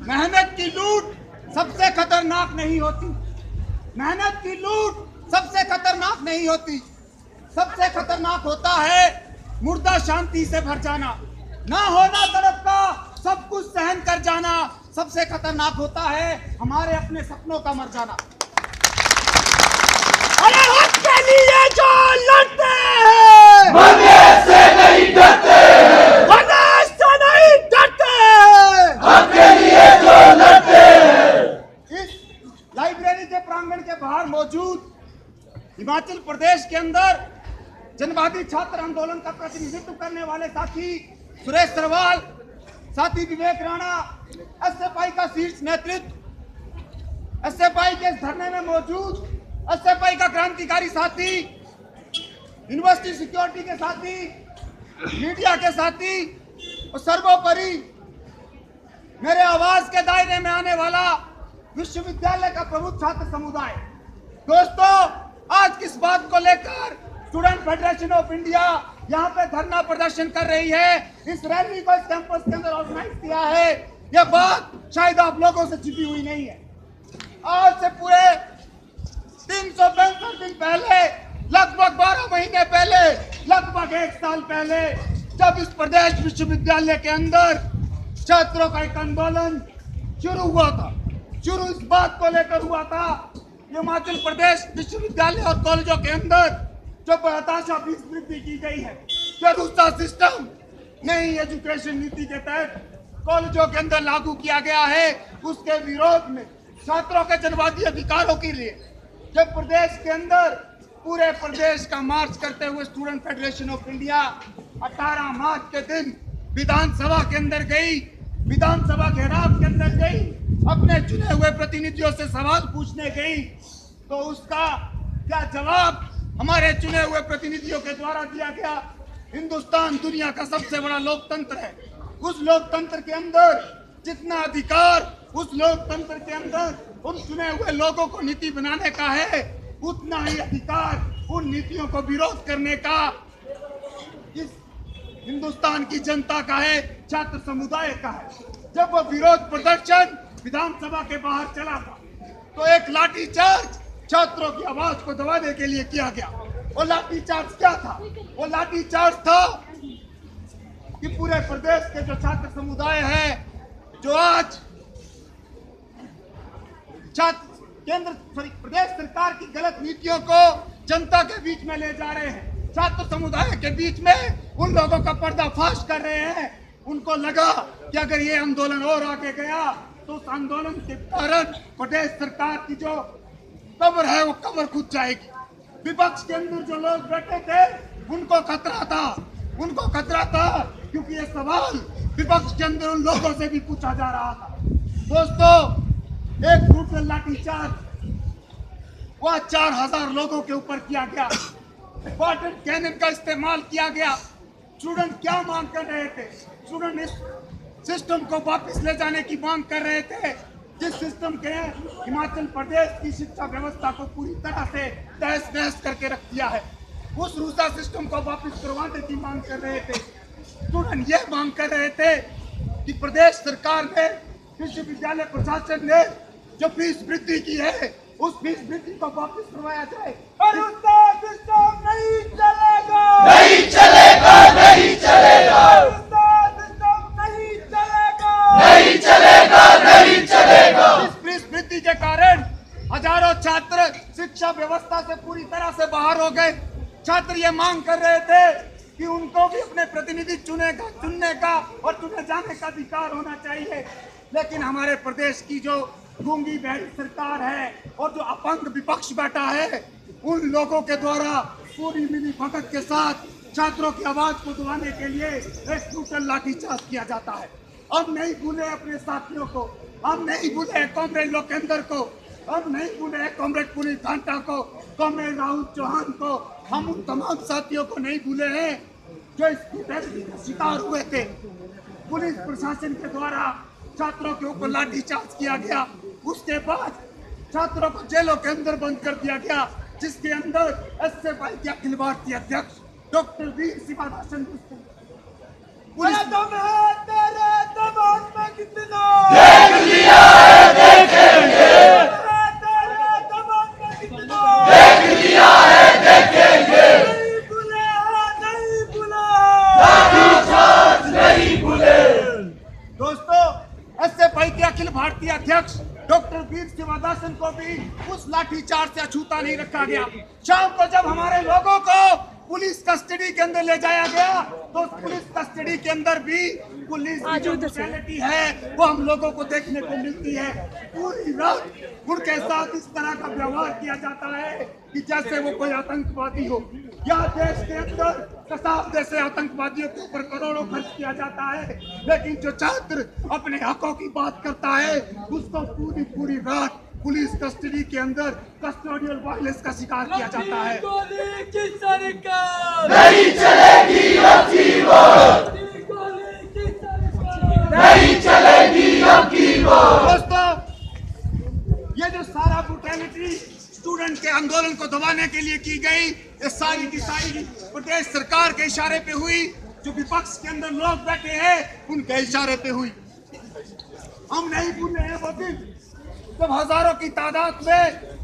मेहनत की लूट सबसे खतरनाक नहीं होती। मेहनत की लूट सबसे खतरनाक नहीं होती। सबसे खतरनाक होता है मुर्दा शांति से भर जाना, ना होना तरफ का सब कुछ सहन कर जाना। सबसे खतरनाक होता है हमारे अपने सपनों का मर जाना। अरे हक के लिए जो लड़ते हैं मरने से नहीं डरते, मरने से नहीं डरते, हक के लिए जो लड़ते हैं। इस लाइब्रेरी के प्रांगण के बाहर मौजूद हिमाचल प्रदेश के अंदर जनवादी छात्र आंदोलन का प्रतिनिधित्व करने वाले साथी सुरेश सरवाल, साथी विवेक राणा, एसएफआई का शीर्ष नेतृत्व, एसएफआई के धरने में मौजूद एसएफआई का क्रांतिकारी साथी, यूनिवर्सिटी सिक्योरिटी के साथी, मीडिया के साथी और सर्वोपरि मेरे आवाज के दायरे में आने वाला विश्वविद्यालय का प्रमुख छात्र समुदाय। दोस्तों, आज किस बात को लेकर स्टूडेंट फेडरेशन ऑफ इंडिया यहाँ पे धरना प्रदर्शन कर रही है, इस रैली को इस कैंपस के अंदर ऑर्गेनाइज किया है, यह बात शायद आप लोगों से छिपी हुई नहीं है। आज से पूरे 365 दिन पहले, लगभग 12 महीने पहले, लगभग 1 साल पहले, जब इस प्रदेश विश्वविद्यालय के अंदर छात्रों का एक आंदोलन शुरू हुआ था, शुरू इस बात को लेकर हुआ था हिमाचल प्रदेश विश्वविद्यालय और कॉलेजों के अंदर जो हताशा फीस वृद्धि की गई है, जो दूसरा सिस्टम नई एजुकेशन नीति के तहत कॉलेजों के अंदर लागू किया गया है, उसके विरोध में छात्रों के जनवादी अधिकारों के लिए जब प्रदेश के अंदर पूरे प्रदेश का मार्च करते हुए स्टूडेंट फेडरेशन ऑफ इंडिया 18 मार्च के दिन विधानसभा के अंदर गई, विधानसभा घेराव के अंदर गई, अपने चुने हुए प्रतिनिधियों से सवाल पूछने गई, तो उसका क्या जवाब हमारे चुने हुए प्रतिनिधियों के द्वारा दिया गया। हिंदुस्तान दुनिया का सबसे बड़ा लोकतंत्र है, उस लोकतंत्र के अंदर जितना अधिकार उस लोकतंत्र के अंदर उन चुने हुए लोगों को नीति बनाने का है, उतना ही अधिकार उन नीतियों को विरोध करने का इस हिंदुस्तान की जनता का है, छात्र समुदाय का है। जब वो विरोध प्रदर्शन विधानसभा के बाहर चला था तो एक लाठीचार्ज छात्रों की आवाज को दबाने के लिए किया गया। वो लाठीचार्ज क्या था? वो लाठीचार्ज था कि पूरे प्रदेश के जो छात्र समुदाय है, जो आज प्रदेश सरकार की गलत नीतियों को जनता के बीच में ले जा रहे हैं, छात्र समुदाय के बीच में उन लोगों का पर्दाफाश कर रहे हैं। उनको लगा कि अगर ये आंदोलन और आगे गया तो उस आंदोलन के कारण प्रदेश सरकार की जो कब्र है वो कब्र खुद जाएगी। विपक्ष के अंदर जो लोग बैठे थे उनको खतरा था, उनको खतरा था, क्योंकि ये सवाल विपक्ष के अंदर उन लोगों से भी पूछा जा रहा था। दोस्तों, एक ब्रूटल लाठीचार्ज वह 4000 लोगों के ऊपर किया गया, वाटर कैनन का इस्तेमाल किया गया। स्टूडेंट क्या मांग कर रहे थे? स्टूडेंट इस सिस्टम को वापस ले जाने की मांग कर रहे थे, जिस सिस्टम के हिमाचल प्रदेश की शिक्षा व्यवस्था को पूरी तरह से तहस नहस करके रख दिया है। उस रूसा सिस्टम को वापस करवाने की मांग कर रहे थे। स्टूडेंट ये मांग कर रहे थे कि प्रदेश सरकार ने, विश्वविद्यालय प्रशासन ने जो फीस वृद्धि की है, उस फीस वृद्धि को वापस करवाया जाए। और उसका सिस्टम नहीं चलेगा, नहीं चलेगा, नहीं चलेगा, उसका सिस्टम नहीं चलेगा, नहीं चलेगा, नहीं चलेगा। इस फीस वृद्धि के कारण हजारों छात्र शिक्षा व्यवस्था से पूरी तरह से बाहर हो गए। छात्र ये मांग कर रहे थे कि उनको भी अपने प्रतिनिधि चुनने का और चुने जाने का अधिकार होना चाहिए, लेकिन हमारे प्रदेश की जो गूंगी बहरी सरकार है और जो अपंग विपक्ष बैठा है, उन लोगों के द्वारा पूरी मिली भगत के साथ छात्रों की आवाज को दबाने के लिए एक ब्रूटल लाठीचार्ज किया जाता है। हम नहीं भूले अपने साथियों को, हम नहीं भूले कॉमरेड लोकेंद्र को, हम नहीं भूले कॉमरेड पुनीत घंटा को, कॉमरेड राहुल चौहान को, हम उन तमाम साथियों को नहीं भूले हैं जो इस ब्रूटैलिटी का शिकार हुए थे। पुलिस प्रशासन के द्वारा छात्रों के ऊपर लाठीचार्ज किया गया, उसके बाद छात्रों को जेलों के अंदर बंद कर दिया गया, जिसके अंदर एसएफआई के अखिल भारतीय अध्यक्ष डॉक्टर वीर शिवादासन दम है तेरे दिमाग में कितना? देख लिया है देखेंगे, तेरे दिमाग में कितना? देख लिया है देखेंगे, नहीं भूले, नहीं भूले। लाठीचार्ज नहीं भूले। दोस्तों, एसएफआई के अखिल भारतीय अध्यक्ष डॉक्टर वीर शिवदासन को भी उस लाठीचार्ज से अछूता नहीं रखा गया। शाम को जब हमारे लोगों को पुलिस कस्टडी के अंदर ले जाया गया तो उस पुलिस कस्टडी के अंदर भी पुलिस की जो ब्रुटैलिटी है वो हम लोगों को देखने को मिलती है। पूरी रात उनके साथ इस तरह का व्यवहार किया जाता है कि जैसे वो कोई आतंकवादी हो। यहाँ देश के अंदर कसाब जैसे आतंकवादियों के ऊपर करोड़ों खर्च किया जाता है, लेकिन जो छात्र अपने हकों की बात करता है उसको पूरी रात पुलिस कस्टडी के अंदर कस्टोडियल वायलेंस का शिकार किया जाता है। नहीं चलेगी अब की वोट, नहीं चलेगी अब की वोट। दोस्तों, ये जो सारा ब्रुटैलिटी स्टूडेंट के आंदोलन को दबाने के लिए की गई, ये सारी की सारी प्रदेश सरकार के इशारे पे हुई। जो विपक्ष के अंदर लोग बैठे हैं उनके इशारे पे हुई। हम नहीं भूले हैं वो दिन जब हजारों की तादाद में